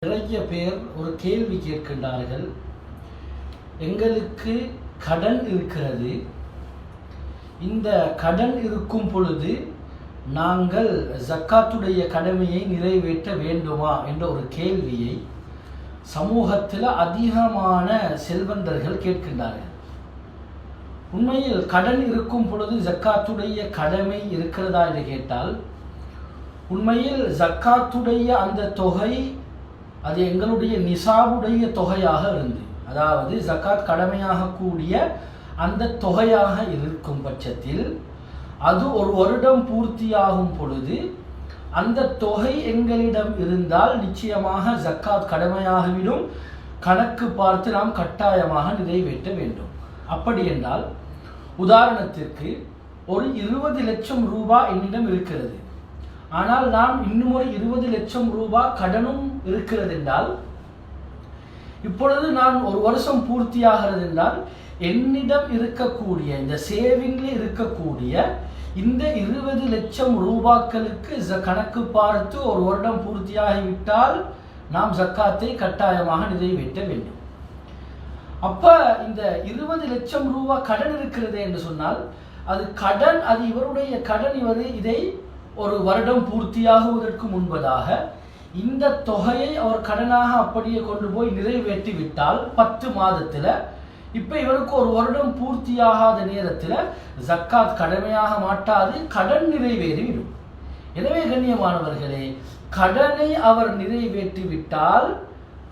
நிறைய பேர் ஒரு கேள்வி கேட்கின்றார்கள். எங்களுக்கு கடன் இருக்கிறது, இந்த கடன் இருக்கும் பொழுது நாங்கள் ஜக்காத்துடைய கடமையை நிறைவேற்ற வேண்டுமா என்ற ஒரு கேள்வியை சமூகத்தில் அதிகமான செல்வந்தர்கள் கேட்கின்றார்கள். உண்மையில் கடன் இருக்கும் பொழுது ஜக்காத்துடைய கடமை இருக்கிறதா என்று கேட்டால், உண்மையில் ஜக்காத்துடைய அந்த தொகை அது எங்களுடைய நிசாபுடைய தொகையாக இருந்து, அதாவது ஜக்காத் கடமையாக கூடிய அந்த தொகையாக இருக்கும் பட்சத்தில் அது ஒரு வருடம் பூர்த்தியாகும் பொழுது அந்த தொகை எங்களிடம் இருந்தால் நிச்சயமாக ஜக்காத் கடமையாகிவிடும். கணக்கு பார்த்து நாம் கட்டாயமாக நிறைவேற்ற வேண்டும். அப்படி என்றால், உதாரணத்திற்கு ஒரு 20 லட்சம் ரூபாய் என்னிடம் இருக்கிறது, ஆனால் நாம் இன்னும் ஒரு 20 லட்சம் ரூபாய் கடனும் இருக்கிறது என்றால், இப்பொழுது நான் ஒரு வருஷம் பூர்த்தியாகிறது என்றால் என்னிடம் இருக்கக்கூடிய இந்த சேவிங்கில் இருக்கக்கூடிய இந்த 20 லட்சம் ரூபாய்களுக்கு கணக்கு பார்த்து ஒரு வருடம் பூர்த்தியாகிவிட்டால் நாம் ஜக்காத்தை கட்டாயமாக நிறைவேற்ற வேண்டும். அப்ப இந்த 20 லட்சம் ரூபாய் கடன் இருக்கிறது என்று சொன்னால், அது கடன், அது இவருடைய கடன். இதை ஒரு வருடம் பூர்த்தியாகுவதற்கு முன்பதாக இந்த தொகையை அவர் கடனாக அப்படியே கொண்டு போய் நிறைவேற்றி விட்டால் 10 மாதத்தில், இப்போ இவருக்கு ஒரு வருடம் பூர்த்தியாகாத நேரத்தில் ஜக்காத் கடமையாக மாட்டாது, கடன் நிறைவேறிவிடும். எனவே கண்ணியமானவர்களே, கடனை அவர் நிறைவேற்றி விட்டால்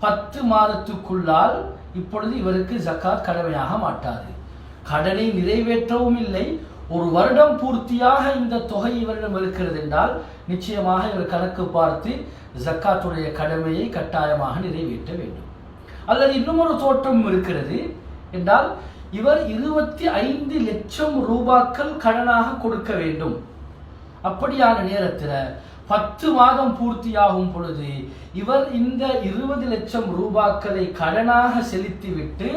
10 மாதத்துக்குள்ளால் இப்பொழுது இவருக்கு ஜக்காத் கடமையாக மாட்டாது. கடனை நிறைவேற்றவும் இல்லை, ஒரு வருடம் பூர்த்தியாக இந்த தொகை இவரிடம் இருக்கிறது என்றால் நிச்சயமாக இவர் கணக்கு பார்த்து ஜக்காத்துடைய கடமையை கட்டாயமாக நிறைவேற்ற வேண்டும். அல்லது இன்னும் ஒரு தோற்றம் இருக்கிறது என்றால், இவர் 25 லட்சம் ரூபாய்கள் கடனாக கொடுக்க வேண்டும். அப்படியான நேரத்தில் 10 மாதம் பூர்த்தியாகும் பொழுது இவர் இந்த 20 லட்சம் ரூபாய்களை கடனாக செலுத்திவிட்டு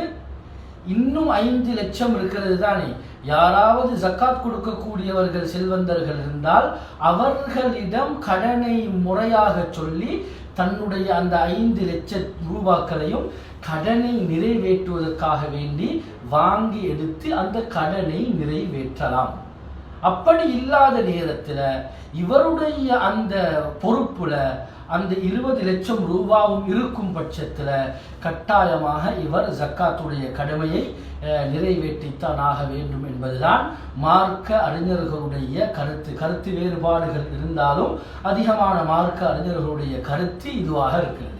இன்னும் 5 லட்சம் இருக்கிறது தானே, யாராவது ஜக்காத் கொடுக்கக்கூடியவர்கள் செல்வந்தர்கள் இருந்தால் அவர்களிடம் கடனை முறையாக சொல்லி தன்னுடைய அந்த 5 லட்சம் ரூபாய்களையும் கடனை நிறைவேற்றுவதற்காக வேண்டி வாங்கி எடுத்து அந்த கடனை நிறைவேற்றலாம். அப்படி இல்லாத நேரத்தில் இவருடைய அந்த பொறுப்புல அந்த 20 லட்சம் ரூபாவும் இருக்கும் பட்சத்தில் கட்டாயமாக இவர் ஜக்காத்துடைய கடமையை நிறைவேற்றித்தான் ஆக வேண்டும் என்பதுதான் மார்க்க அறிஞர்களுடைய கருத்து வேறுபாடுகள் இருந்தாலும் அதிகமான மார்க்க அறிஞர்களுடைய கருத்து இதுவாக இருக்கிறது.